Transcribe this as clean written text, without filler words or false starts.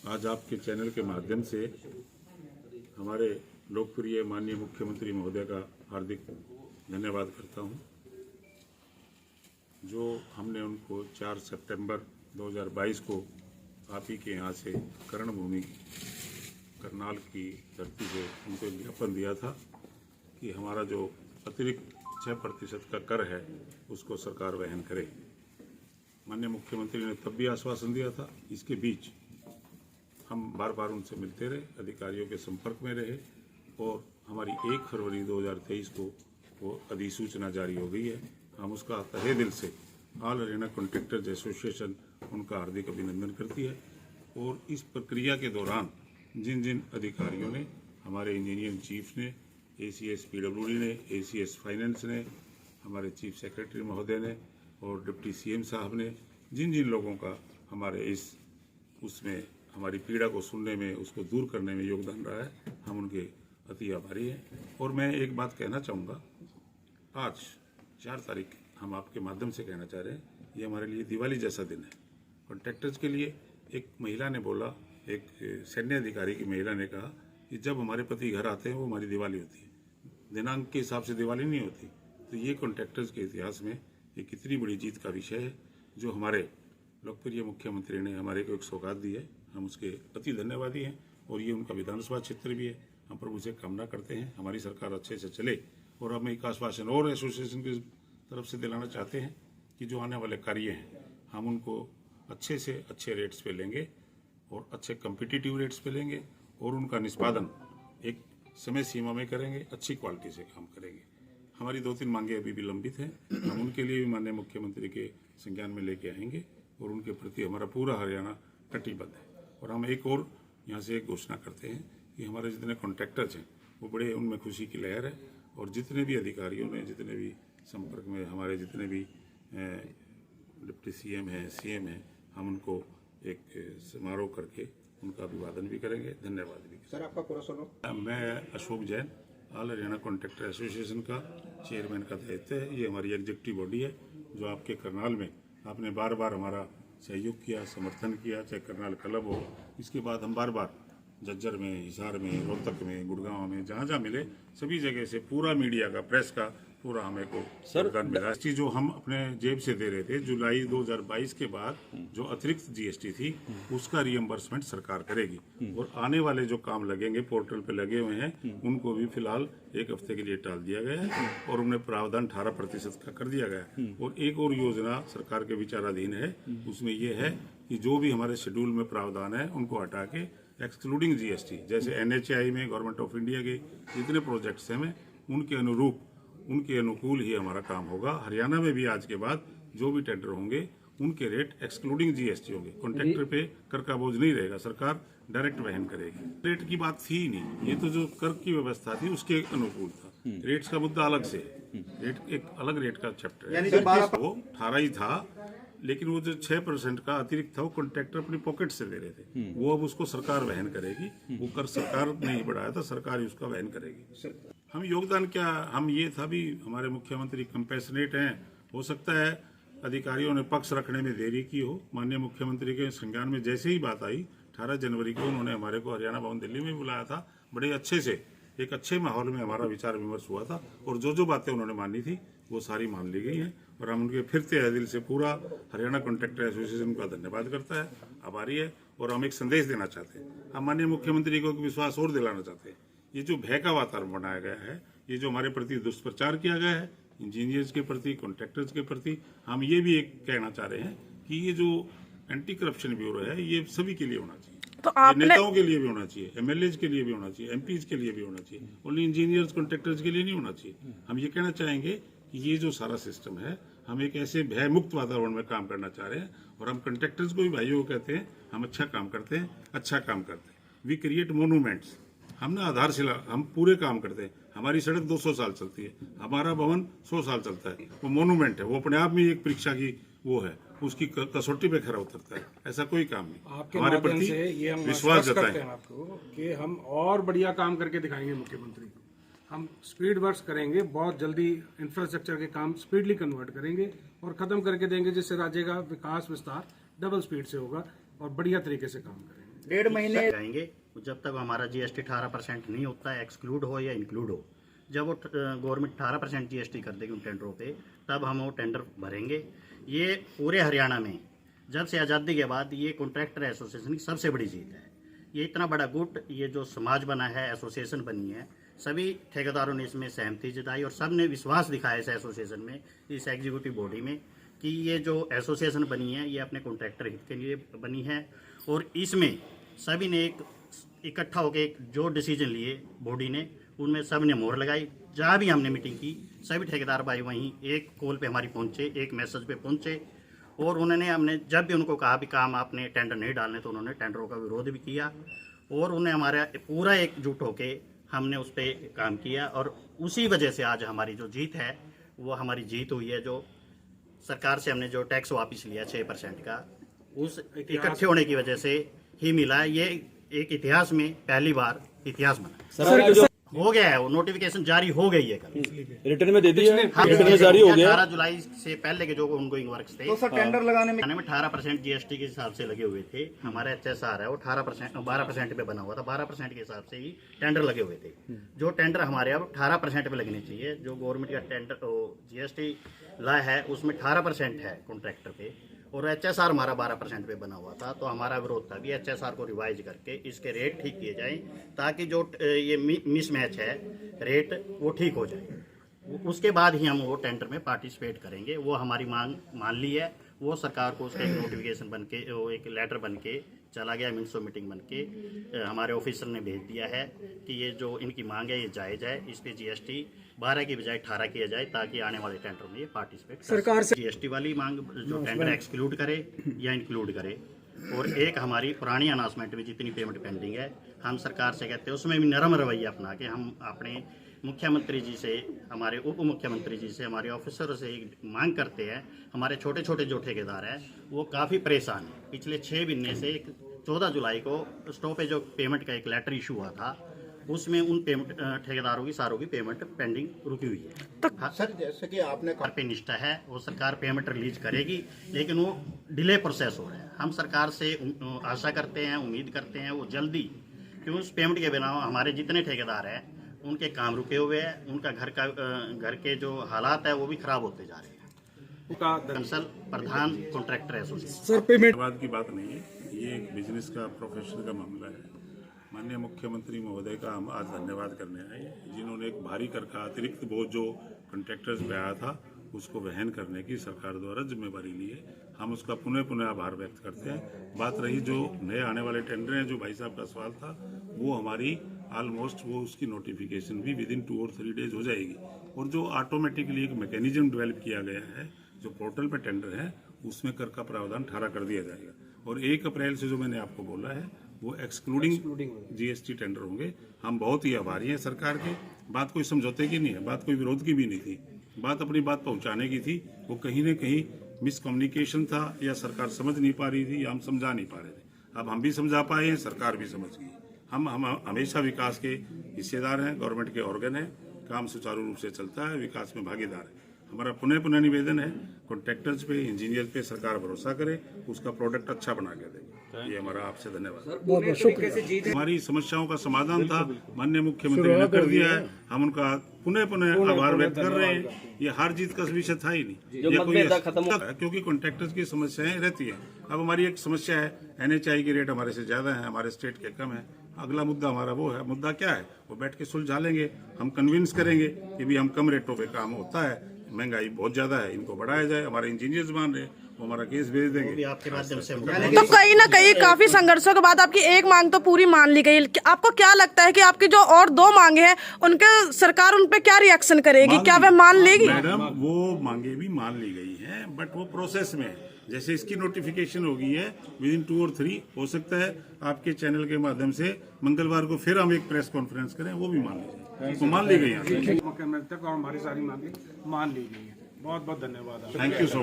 आज आपके चैनल के माध्यम से हमारे लोकप्रिय माननीय मुख्यमंत्री महोदय का हार्दिक धन्यवाद करता हूं, जो हमने उनको 4 सितंबर 2022 को आप ही के यहाँ से कर्णभूमि करनाल की धरती से उनको एक ज्ञापन दिया था कि हमारा जो अतिरिक्त 6% का कर है उसको सरकार वहन करे। माननीय मुख्यमंत्री ने तब भी आश्वासन दिया था। इसके बीच हम बार बार उनसे मिलते रहे, अधिकारियों के संपर्क में रहे और हमारी 1 फरवरी 2023 को वो अधिसूचना जारी हो गई है। हम उसका तहे दिल से ऑल हरियाणा कॉन्ट्रैक्टर्स एसोसिएशन उनका हार्दिक अभिनंदन करती है। और इस प्रक्रिया के दौरान जिन जिन अधिकारियों ने, हमारे इंजीनियर चीफ ने, ACS PWD ने, ACS फाइनेंस ने, हमारे चीफ सेक्रेटरी महोदय ने और डिप्टी CM साहब ने, जिन जिन लोगों का हमारे उसमें हमारी पीड़ा को सुनने में, उसको दूर करने में योगदान रहा है, हम उनके अति आभारी हैं। और मैं एक बात कहना चाहूँगा, आज 4 तारीख हम आपके माध्यम से कहना चाह रहे हैं, ये हमारे लिए दिवाली जैसा दिन है। कॉन्ट्रैक्टर्स के लिए एक महिला ने बोला, एक सैन्य अधिकारी की महिला ने कहा कि जब हमारे पति घर आते हैं वो हमारी दिवाली होती है, दिनांक के हिसाब से दिवाली नहीं होती। तो ये कॉन्ट्रैक्टर्स के इतिहास में ये कितनी बड़ी जीत का विषय है, जो हमारे लोकप्रिय मुख्यमंत्री ने हमारे को एक सौगात दी है। हम उसके अति धन्यवादी हैं और ये उनका विधानसभा क्षेत्र भी है। हम प्रभु से कामना करते हैं हमारी सरकार अच्छे से चले। और हम एक आश्वासन और एसोसिएशन की तरफ से दिलाना चाहते हैं कि जो आने वाले कार्य हैं हम उनको अच्छे से अच्छे रेट्स पे लेंगे और अच्छे कम्पिटिटिव रेट्स पे लेंगे और उनका निष्पादन एक समय सीमा में करेंगे, अच्छी क्वालिटी से काम करेंगे। हमारी 2-3 मांगे अभी भी लंबित हैं, हम उनके लिए भी माननीय मुख्यमंत्री के संज्ञान में लेके आएंगे और उनके प्रति हमारा पूरा हरियाणा कटिबद्ध है। और हम एक और यहाँ से एक घोषणा करते हैं कि हमारे जितने कॉन्ट्रैक्टर्स हैं वो बड़े, उनमें खुशी की लहर है। और जितने भी अधिकारियों ने, जितने भी संपर्क में हमारे जितने भी डिप्टी CM हैं, CM हैं, हम उनको एक समारोह करके उनका अभिवादन भी करेंगे, धन्यवाद भी। सर आपका पूरा सुनो। मैं Ashok Jain, all Haryana contractor association का चेयरमैन का दायित्व है। ये हमारी एग्जीक्यूटिव बॉडी है जो आपके करनाल में आपने बार बार हमारा सहयोग किया, समर्थन किया, चाहे करनाल क्लब हो। इसके बाद हम बार बार झज्जर में, हिसार में, रोहतक में, गुड़गांव में, जहाँ जहाँ मिले सभी जगह से पूरा मीडिया का, प्रेस का पूरा हमें को योगदान मिला। चीज जो हम अपने जेब से दे रहे थे, जुलाई 2022 के बाद जो अतिरिक्त GST थी उसका रिएम्बर्समेंट सरकार करेगी। और आने वाले जो काम लगेंगे, पोर्टल पे लगे हुए हैं, उनको भी फिलहाल 1 हफ्ते के लिए टाल दिया गया है और उन्हें प्रावधान 18% का कर दिया गया है। और एक और योजना सरकार के विचाराधीन है, उसमें यह है कि जो भी हमारे शेड्यूल में प्रावधान है उनको हटा के एक्सक्लूडिंग GST, जैसे NHAI में गवर्नमेंट ऑफ इंडिया के जितने प्रोजेक्ट्स हैं उनके अनुरूप, उनके अनुकूल ही हमारा काम होगा। हरियाणा में भी आज के बाद जो भी टेंडर होंगे उनके रेट एक्सक्लूडिंग GST होंगे। कॉन्ट्रैक्टर पे कर का बोझ नहीं रहेगा, सरकार डायरेक्ट वहन करेगी। रेट की बात थी ही नहीं, ये तो जो कर की व्यवस्था थी उसके अनुकूल था। रेट्स का मुद्दा अलग से है, रेट एक अलग रेट का चैप्टर है। वो 18 ही था, लेकिन वो जो 6% का अतिरिक्त था वो कॉन्ट्रैक्टर अपनी पॉकेट से दे रहे थे, वो अब उसको सरकार वहन करेगी। वो कर सरकार ने ही बढ़ाया था, सरकार ही उसका वहन करेगी। हम योगदान क्या, हम ये था भी, हमारे मुख्यमंत्री कंपैशनेट हैं। हो सकता है अधिकारियों ने पक्ष रखने में देरी की हो। माननीय मुख्यमंत्री के संज्ञान में जैसे ही बात आई 18 जनवरी को उन्होंने हमारे को हरियाणा भवन दिल्ली में बुलाया था। बड़े अच्छे से, एक अच्छे माहौल में हमारा विचार विमर्श हुआ था और जो जो बातें उन्होंने मानी थी वो सारी मान ली गई हैं। और हम उनके फिर से दिल से पूरा हरियाणा कॉन्ट्रैक्टर एसोसिएशन का धन्यवाद करता है, आभारी है। और हम एक संदेश देना चाहते हैं, हम माननीय मुख्यमंत्री को विश्वास और दिलाना चाहते हैं। ये जो भय का वातावरण बनाया गया है, ये जो हमारे प्रति दुष्प्रचार किया गया है इंजीनियर्स के प्रति, कॉन्ट्रैक्टर्स के प्रति, हम ये भी एक कहना चाह रहे हैं कि ये जो एंटी करप्शन ब्यूरो है ये सभी के लिए होना चाहिए। तो नेताओं के लिए भी होना चाहिए, MLAs के लिए भी होना चाहिए, MPs के लिए भी होना चाहिए, ओनली इंजीनियर्स कॉन्ट्रैक्टर्स के लिए नहीं होना चाहिए। हम ये कहना चाहेंगे कि ये जो सारा सिस्टम है, हम एक ऐसे भय मुक्त वातावरण में काम करना चाह रहे हैं। और हम कॉन्ट्रैक्टर्स को भी भाइयों को कहते हैं, हम अच्छा काम करते हैं, अच्छा काम करते हैं। वी क्रिएट मोनूमेंट्स, हम ना आधारशिला, हम पूरे काम करते हैं। हमारी सड़क 200 साल चलती है, हमारा भवन 100 साल चलता है। वो मोनूमेंट है, वो अपने आप में एक परीक्षा की वो है, उसकी कसौटी पे खरा उतरता है। ऐसा कोई काम नहीं। हमारे प्रति ये हम विश्वास जताएं आपको कि हम और बढ़िया काम करके दिखाएंगे मुख्यमंत्री को। हम स्पीड वर्क्स करेंगे, बहुत जल्दी इंफ्रास्ट्रक्चर के काम स्पीडली कन्वर्ट करेंगे और खत्म करके देंगे, जिससे राज्य का विकास विस्तार डबल स्पीड से होगा और बढ़िया तरीके से काम करेंगे। 1.5 महीने जाएंगे जब तक हमारा जीएसटी 18% नहीं होता है, एक्सक्लूड हो या इंक्लूड हो। जब वो गवर्नमेंट 18% जीएसटी कर देगी उन टेंडरों पे, तब हम वो टेंडर भरेंगे। ये पूरे हरियाणा में जब से आज़ादी के बाद ये कॉन्ट्रैक्टर एसोसिएशन की सबसे बड़ी जीत है। ये इतना बड़ा गुट, ये जो समाज बना है, एसोसिएशन बनी है, सभी ठेकेदारों ने इसमें सहमति जताई और सब ने विश्वास दिखाया इस एसोसिएशन में, इस एग्जीक्यूटिव बॉडी में, कि ये जो एसोसिएशन बनी है ये अपने कॉन्ट्रैक्टर हित के लिए बनी है। और इसमें सभी ने एक इकट्ठा होकर जो डिसीजन लिए बॉडी ने, उनमें सब ने मोहर लगाई। जहाँ भी हमने मीटिंग की, सभी ठेकेदार भाई वहीं एक कॉल पे हमारी पहुँचे, एक मैसेज पे पहुँचे, और उन्होंने हमने जब भी उनको कहा भी काम आपने टेंडर नहीं डालने, तो उन्होंने टेंडरों का विरोध भी किया और उन्हें हमारा पूरा एकजुट होके हमने उस पर काम किया। और उसी वजह से आज हमारी जो जीत है वो हमारी जीत हुई है। जो सरकार से हमने जो टैक्स वापस लिया 6% का, उस इकट्ठे होने की वजह से ही मिला। ये एक इतिहास में पहली बार इतिहास बना हो गया है। वो नोटिफिकेशन जारी हो गई है कल, रिटर्न में दे दिया है, हाँ, रिटर्न में जारी हो गया। 18 जुलाई से पहले के जो उनगोइंग वर्क्स थे, तो सर टेंडर लगाने में 18% जीएसटी के हिसाब से लगे हुए थे। हमारा एचएसआर है वो 12% पे बना हुआ था, 12% के हिसाब से ही टेंडर लगे हुए थे। जो टेंडर हमारे अब 18% पे लगने चाहिए। जो गवर्नमेंट का टेंडर जीएसटी ला है उसमें 18% है कॉन्ट्रैक्टर पे, और एचएसआर हमारा 12% पे बना हुआ था। तो हमारा विरोध था भी एचएसआर को रिवाइज करके इसके रेट ठीक किए जाएं, ताकि जो ये मिसमैच है रेट वो ठीक हो जाए। उसके बाद ही हम वो टेंडर में पार्टिसिपेट करेंगे। वो हमारी मांग मान ली है। वो सरकार को उसका एक नोटिफिकेशन बन के, वो एक लेटर बन के चला गया, मिनट्स ऑफ मीटिंग बन के हमारे ऑफिसर ने भेज दिया है कि ये जो इनकी मांग है ये जायज़ है। इस पे जीएसटी 12 की बजाय 18 किया जाए, ताकि आने वाले टेंडर में ये पार्टिसिपेट सरकार से जीएसटी वाली मांग जो टेंडर एक्सक्लूड करे या इंक्लूड करे। और एक हमारी पुरानी अनाउंसमेंट में जितनी पेमेंट पेंडिंग है, हम सरकार से कहते हैं उसमें भी नरम रवैया अपना के हम अपने मुख्यमंत्री जी से, हमारे उप मुख्यमंत्री जी से, हमारे ऑफिसरों से एक मांग करते हैं। हमारे छोटे छोटे जो ठेकेदार हैं वो काफ़ी परेशान हैं। पिछले 6 महीने से 14 जुलाई को स्टॉपेज ऑफ पेमेंट का एक लेटर इशू हुआ था, उसमें उन पेमेंट ठेकेदारों की सारों की पेमेंट पेंडिंग रुकी हुई है। हाँ, सर जैसे कि आपने सरकार पे निष्ठा है, वो सरकार पेमेंट रिलीज करेगी, लेकिन वो डिले प्रोसेस हो रहा है। हम सरकार से आशा करते हैं, उम्मीद करते हैं वो जल्दी, क्योंकि उस पेमेंट के बिना हमारे जितने ठेकेदार हैं उनके काम रुके हुए हैं, उनका घर के जो हालात है वो भी खराब होते जा रहे हैं। कंसल प्रधान कॉन्ट्रैक्टर एसोसिएशन सर पेमेंट धन्यवाद की बात नहीं है, ये एक बिजनेस का, प्रोफेशन का मामला है। माननीय मुख्यमंत्री महोदय का हम आज धन्यवाद करने आए, जिन्होंने एक भारी कर का अतिरिक्त बोझ जो कॉन्ट्रैक्टर्स पे आया था उसको वहन करने की सरकार द्वारा जिम्मेवारी ली है। हम उसका पुनः आभार व्यक्त करते हैं। बात रही जो नए आने वाले टेंडर हैं, जो भाई साहब का सवाल था, वो हमारी ऑलमोस्ट वो उसकी नोटिफिकेशन भी विदिन 2 और 3 डेज हो जाएगी। और जो ऑटोमेटिकली एक मैकेनिज्म डेवलप किया गया है, जो पोर्टल पे टेंडर है उसमें कर का प्रावधान 18 कर दिया जाएगा। और 1 अप्रैल से जो मैंने आपको बोला है वो एक्सक्लूडिंग जीएसटी टेंडर होंगे। हम बहुत ही आभारी हैं सरकार के। बात कोई समझौते की नहीं है, बात कोई विरोध की भी नहीं थी, बात अपनी बात पहुंचाने की थी। वो कहीं न कहीं मिसकम्युनिकेशन था, या सरकार समझ नहीं पा रही थी, या हम समझा नहीं पा रहे थे। अब हम भी समझा पाए हैं, सरकार भी समझ गई। हम हमेशा विकास के हिस्सेदार हैं, गवर्नमेंट के ऑर्गन हैं, काम सुचारू रूप से चलता है, विकास में भागीदार है। हमारा पुनः निवेदन है, कॉन्ट्रैक्टर्स पे, इंजीनियर पे सरकार भरोसा करे, उसका प्रोडक्ट अच्छा बना के देगी। ये हमारा आपसे धन्यवाद। हमारी समस्याओं का समाधान था, माननीय मुख्यमंत्री ने कर दिया है। हम उनका पुनः आभार व्यक्त कर रहे हैं। ये हार जीत का विषय था ही नहीं, ये कोई है, क्योंकि कॉन्ट्रैक्टर्स की समस्याएं रहती हैं। अब हमारी एक समस्या है, एनएचआई की रेट हमारे से ज्यादा है, हमारे स्टेट के कम है। अगला मुद्दा हमारा वो है, मुद्दा क्या है वो बैठ के सुलझा लेंगे। हम कन्विंस करेंगे कि भी हम कम रेटों पे काम होता है, महंगाई बहुत ज्यादा है, इनको बढ़ाया जाए। हमारे इंजीनियर्स मान रहे, वो हमारा केस भेज देंगे। आपके माध्यम से तो कहीं ना कहीं काफी संघर्षों के बाद आपकी एक मांग तो पूरी मान ली गई। आपको क्या लगता है कि आपकी जो और 2 मांगे हैं उनके सरकार उन पे क्या रिएक्शन करेगी, क्या वह मान लेगी? मैडम वो मांगे भी मान ली गई हैं, बट वो प्रोसेस में है। जैसे इसकी नोटिफिकेशन हो गई है विदिन 2 और 3, हो सकता है आपके चैनल के माध्यम से मंगलवार को फिर हम एक प्रेस कॉन्फ्रेंस करें, वो भी मान लीजिए। तो मान ली गई है मुख्यमंत्री तक और हमारी सारी मांगे मान ली गई है। बहुत बहुत धन्यवाद। Thank you so